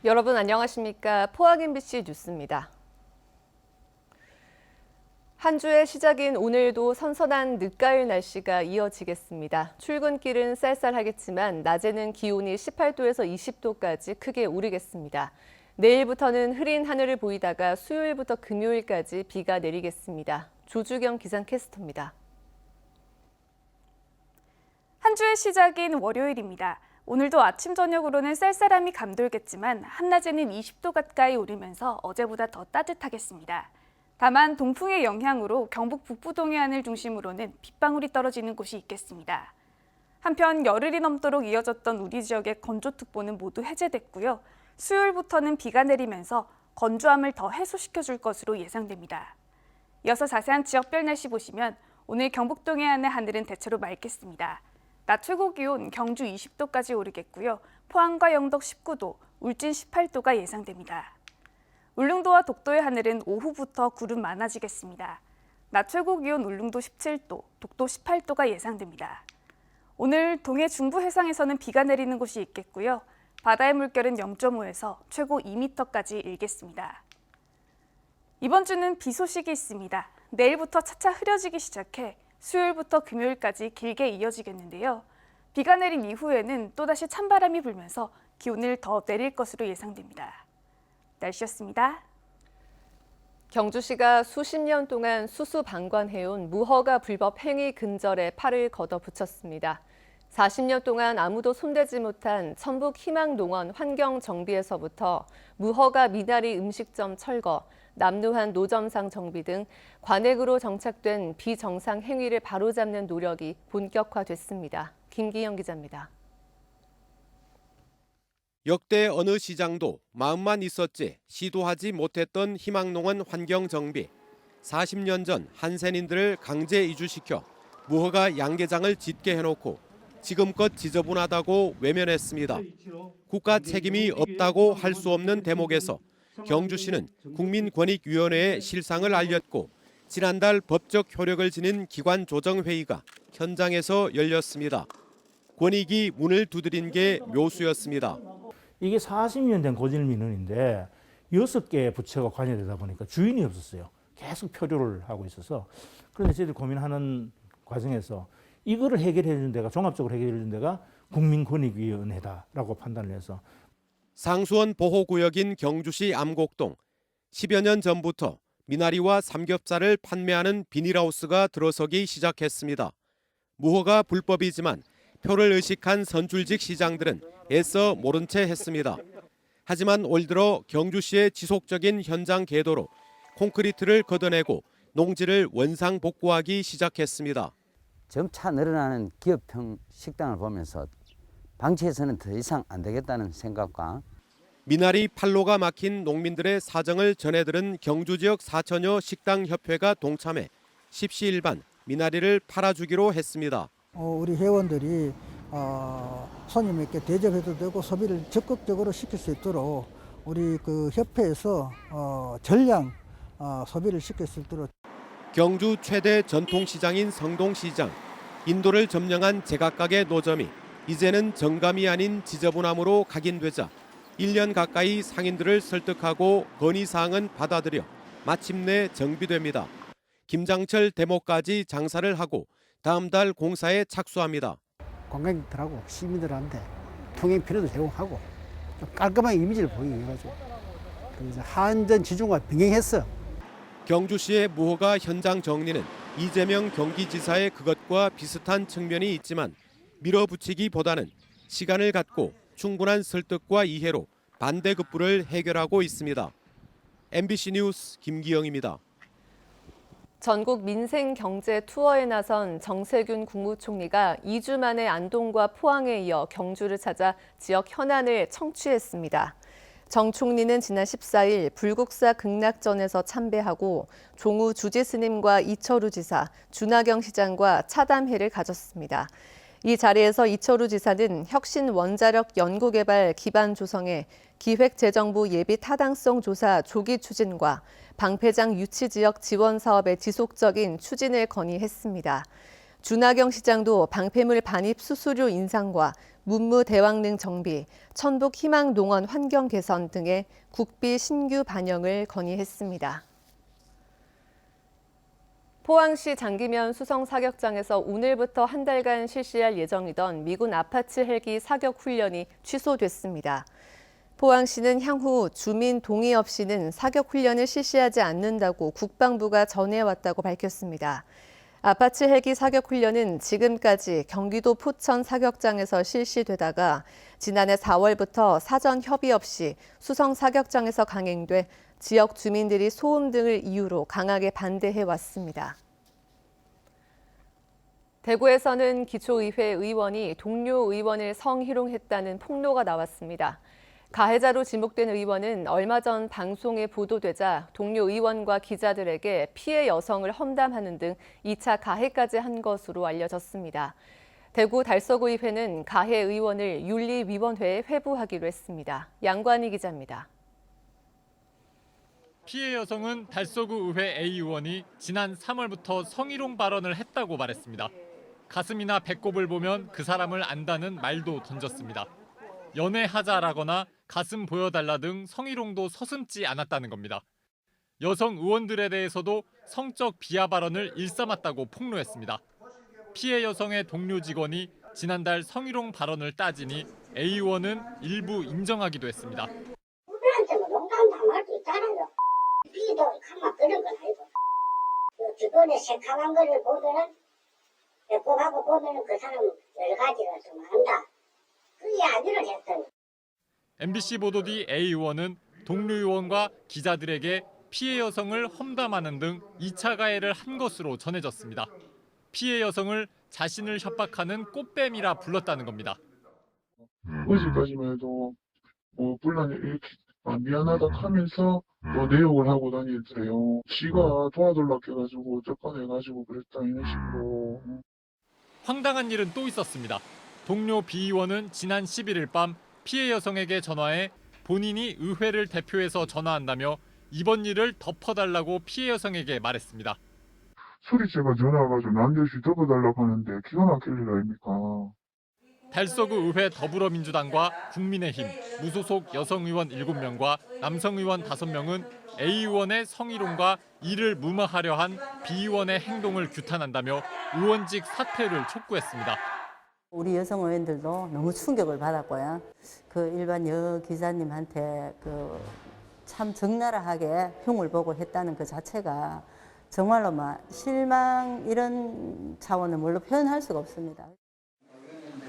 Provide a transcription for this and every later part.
여러분 안녕하십니까? 포항 MBC 뉴스입니다. 한 주의 시작인 오늘도 선선한 늦가을 날씨가 이어지겠습니다. 출근길은 쌀쌀하겠지만 낮에는 기온이 18도에서 20도까지 크게 오르겠습니다. 내일부터는 흐린 하늘을 보이다가 수요일부터 금요일까지 비가 내리겠습니다. 조주경 기상캐스터입니다. 한 주의 시작인 월요일입니다. 오늘도 아침 저녁으로는 쌀쌀함이 감돌겠지만 한낮에는 20도 가까이 오르면서 어제보다 더 따뜻하겠습니다. 다만 동풍의 영향으로 경북 북부 동해안을 중심으로는 빗방울이 떨어지는 곳이 있겠습니다. 한편 열흘이 넘도록 이어졌던 우리 지역의 건조특보는 모두 해제됐고요. 수요일부터는 비가 내리면서 건조함을 더 해소시켜줄 것으로 예상됩니다. 이어서 자세한 지역별 날씨 보시면 오늘 경북 동해안의 하늘은 대체로 맑겠습니다. 낮 최고 기온 경주 20도까지 오르겠고요. 포항과 영덕 19도, 울진 18도가 예상됩니다. 울릉도와 독도의 하늘은 오후부터 구름 많아지겠습니다. 낮 최고 기온 울릉도 17도, 독도 18도가 예상됩니다. 오늘 동해 중부 해상에서는 비가 내리는 곳이 있겠고요. 바다의 물결은 0.5에서 최고 2m까지 일겠습니다. 이번 주는 비 소식이 있습니다. 내일부터 차차 흐려지기 시작해 수요일부터 금요일까지 길게 이어지겠는데요. 비가 내린 이후에는 또다시 찬바람이 불면서 기온을 더 내릴 것으로 예상됩니다. 날씨였습니다. 경주시가 수십 년 동안 수수방관해온 무허가 불법 행위 근절에 팔을 걷어붙였습니다. 40년 동안 아무도 손대지 못한 천북 희망농원 환경정비에서부터 무허가 미나리 음식점 철거, 남루한 노점상 정비 등 관액으로 정착된 비정상 행위를 바로잡는 노력이 본격화됐습니다. 김기영 기자입니다. 역대 어느 시장도 마음만 있었지 시도하지 못했던 희망농원 환경정비. 40년 전 한센인들을 강제 이주시켜 무허가 양계장을 짓게 해놓고 지금껏 지저분하다고 외면했습니다. 국가 책임이 없다고 할 수 없는 대목에서 경주시는 국민권익위원회에 실상을 알렸고 지난달 법적 효력을 지닌 기관조정회의가 현장에서 열렸습니다. 권익위 문을 두드린 게 묘수였습니다. 이게 40년 된 고질민원인데 6개의 부처가 관여되다 보니까 주인이 없었어요. 계속 표류를 하고 있어서. 그런데 저희들 고민하는 과정에서 이거를 해결해 준 데가, 종합적으로 해결해 준 데가 국민권익위원회다라고 판단을 해서 상수원 보호구역인 경주시 암곡동. 10여 년 전부터 미나리와 삼겹살을 판매하는 비닐하우스가 들어서기 시작했습니다. 무허가 불법이지만 표를 의식한 선출직 시장들은 애써 모른 채 했습니다. 하지만 올 들어 경주시의 지속적인 현장 계도로 콘크리트를 걷어내고 농지를 원상복구하기 시작했습니다. 점차 늘어나는 기업형 식당을 보면서 방치해서는 더 이상 안 되겠다는 생각과 미나리 판로가 막힌 농민들의 사정을 전해들은 경주 지역 4천여 식당협회가 동참해 십시일반 미나리를 팔아주기로 했습니다. 우리 회원들이 손님에게 대접해도 되고 소비를 적극적으로 시킬 수 있도록 우리 그 협회에서 전량 소비를 시킬 수 있도록. 경주 최대 전통시장인 성동시장. 인도를 점령한 제각각의 노점이 이제는 정감이 아닌 지저분함으로 각인되자 1년 가까이 상인들을 설득하고 건의사항은 받아들여 마침내 정비됩니다. 김장철 대목까지 장사를 하고 다음 달 공사에 착수합니다. 관광객들하고 시민들한테 통행 편의도 제공하고 좀 깔끔한 이미지를 보이게 해가지고 그래서 한전 지중과 병행했어. 경주시의 무허가 현장 정리는 이재명 경기지사의 그것과 비슷한 측면이 있지만 밀어붙이기보다는 시간을 갖고 충분한 설득과 이해로 반대급부를 해결하고 있습니다. MBC 뉴스 김기영입니다. 전국 민생 경제 투어에 나선 정세균 국무총리가 2주 만에 안동과 포항에 이어 경주를 찾아 지역 현안을 청취했습니다. 정 총리는 지난 14일 불국사 극락전에서 참배하고 종우 주지스님과 이철우 지사, 준하경 시장과 차담회를 가졌습니다. 이 자리에서 이철우 지사는 혁신 원자력 연구개발 기반 조성에 기획재정부 예비 타당성 조사 조기 추진과 방패장 유치 지역 지원 사업의 지속적인 추진을 건의했습니다. 준하경 시장도 방패물 반입 수수료 인상과 문무 대왕릉 정비, 천북 희망농원 환경 개선 등의 국비 신규 반영을 건의했습니다. 포항시 장기면 수성 사격장에서 오늘부터 한 달간 실시할 예정이던 미군 아파치 헬기 사격 훈련이 취소됐습니다. 포항시는 향후 주민 동의 없이는 사격 훈련을 실시하지 않는다고 국방부가 전해왔다고 밝혔습니다. 아파치 헬기 사격 훈련은 지금까지 경기도 포천 사격장에서 실시되다가 지난해 4월부터 사전 협의 없이 수성 사격장에서 강행돼 지역 주민들이 소음 등을 이유로 강하게 반대해 왔습니다. 대구에서는 기초의회 의원이 동료 의원을 성희롱했다는 폭로가 나왔습니다. 가해자로 지목된 의원은 얼마 전 방송에 보도되자 동료 의원과 기자들에게 피해 여성을 험담하는 등 2차 가해까지 한 것으로 알려졌습니다. 대구 달서구의회는 가해 의원을 윤리위원회에 회부하기로 했습니다. 양관희 기자입니다. 피해 여성은 달서구 의회 A 의원이 지난 3월부터 성희롱 발언을 했다고 말했습니다. 가슴이나 배꼽을 보면 그 사람을 안다는 말도 던졌습니다. 연애하자라거나 가슴 보여달라 등 성희롱도 서슴지 않았다는 겁니다. 여성 의원들에 대해서도 성적 비하 발언을 일삼았다고 폭로했습니다. 피해 여성의 동료 직원이 지난달 성희롱 발언을 따지니 A 의원은 일부 인정하기도 했습니다. 후배한테 뭐 농담도 안 할 수 있잖아요. 비도 가만 그런 건 아니고. 주변에 새카만 거를 보면은 배꼽하고 보면은 그 사람은 여러 가지를 좀 안다. 그 이야기를 했더니. MBC 보도 뒤 A 의원은 동료 의원과 기자들에게 피해 여성을 험담하는 등 2차 가해를 한 것으로 전해졌습니다. 피해 여성을 자신을 협박하는 꽃뱀이라 불렀다는 겁니다. 어제까지만 해도 불란이 이렇게 미안하다 하면서 내욕을 하고 다녔어요. 지가 도와달라고 해가지고 쫓아내가지고 그랬다 이런 식으로. 황당한 일은 또 있었습니다. 동료 B 의원은 지난 11일 밤 피해 여성에게 전화해 본인이 의회를 대표해서 전화한다며 이번 일을 덮어달라고 피해 여성에게 말했습니다. 소리째가 전화 와가지고 남들씨 덮어달라고 하는데 기가 막힐 일 아닙니까? 달서구 의회 더불어민주당과 국민의힘, 무소속 여성 의원 7명과 남성 의원 5명은 A 의원의 성희롱과 이를 무마하려 한 B 의원의 행동을 규탄한다며 의원직 사퇴를 촉구했습니다. 우리 여성 의원들도 너무 충격을 받았고요. 그 일반 여 기자님한테 참 적나라하게 흉을 보고 했다는 그 자체가 정말로 실망 이런 차원을 뭘로 표현할 수가 없습니다.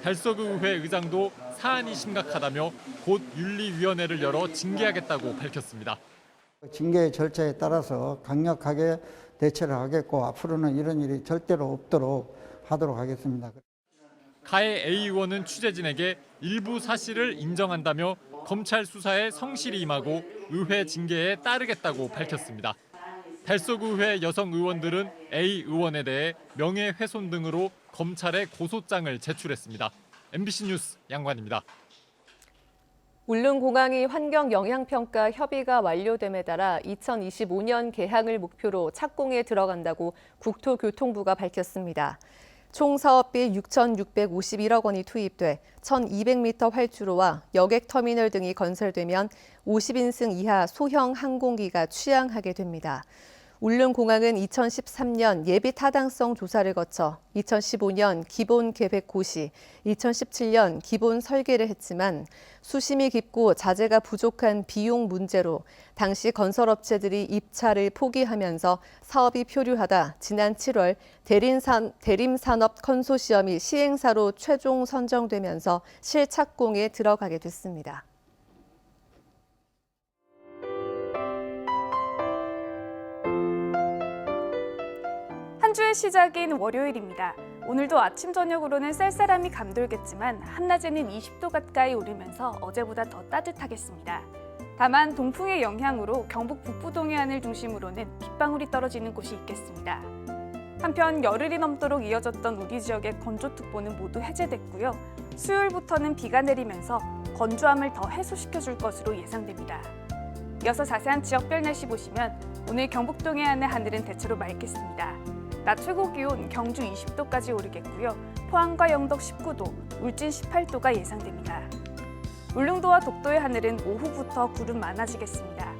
달서구 의회 의장도 사안이 심각하다며 곧 윤리위원회를 열어 징계하겠다고 밝혔습니다. 징계 절차에 따라서 강력하게 대처를 하겠고 앞으로는 이런 일이 절대로 없도록 하도록 하겠습니다. 가해 A 의원은 취재진에게 일부 사실을 인정한다며 검찰 수사에 성실히 임하고 의회 징계에 따르겠다고 밝혔습니다. 달서구 의회 여성 의원들은 A 의원에 대해 명예훼손 등으로 검찰에 고소장을 제출했습니다. MBC 뉴스 양관입니다. 울릉공항이 환경영향평가 협의가 완료됨에 따라 2025년 개항을 목표로 착공에 들어간다고 국토교통부가 밝혔습니다. 총 사업비 6,651억 원이 투입돼 1,200m 활주로와 여객터미널 등이 건설되면 50인승 이하 소형 항공기가 취항하게 됩니다. 울릉공항은 2013년 예비 타당성 조사를 거쳐 2015년 기본 계획 고시, 2017년 기본 설계를 했지만 수심이 깊고 자재가 부족한 비용 문제로 당시 건설업체들이 입찰을 포기하면서 사업이 표류하다 지난 7월 대림산업 컨소시엄이 시행사로 최종 선정되면서 실착공에 들어가게 됐습니다. 한 주의 시작인 월요일입니다. 오늘도 아침 저녁으로는 쌀쌀함이 감돌겠지만 한낮에는 20도 가까이 오르면서 어제보다 더 따뜻하겠습니다. 다만 동풍의 영향으로 경북 북부 동해안을 중심으로는 빗방울이 떨어지는 곳이 있겠습니다. 한편 열흘이 넘도록 이어졌던 우리 지역의 건조특보는 모두 해제됐고요. 수요일부터는 비가 내리면서 건조함을 더 해소시켜줄 것으로 예상됩니다. 이어서 자세한 지역별 날씨 보시면 오늘 경북 동해안의 하늘은 대체로 맑겠습니다. 낮 최고 기온 경주 20도까지 오르겠고요. 포항과 영덕 19도, 울진 18도가 예상됩니다. 울릉도와 독도의 하늘은 오후부터 구름 많아지겠습니다.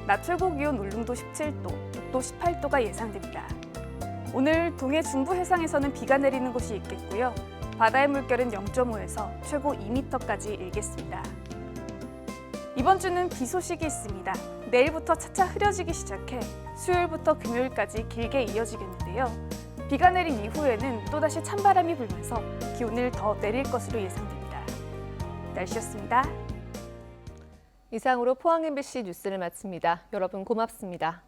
낮 최고 기온 울릉도 17도, 독도 18도가 예상됩니다. 오늘 동해 중부 해상에서는 비가 내리는 곳이 있겠고요. 바다의 물결은 0.5에서 최고 2m까지 일겠습니다. 이번 주는 비 소식이 있습니다. 내일부터 차차 흐려지기 시작해 수요일부터 금요일까지 길게 이어지겠는데요. 비가 내린 이후에는 또다시 찬바람이 불면서 기온을 더 내릴 것으로 예상됩니다. 날씨였습니다. 이상으로 포항 MBC 뉴스를 마칩니다. 여러분 고맙습니다.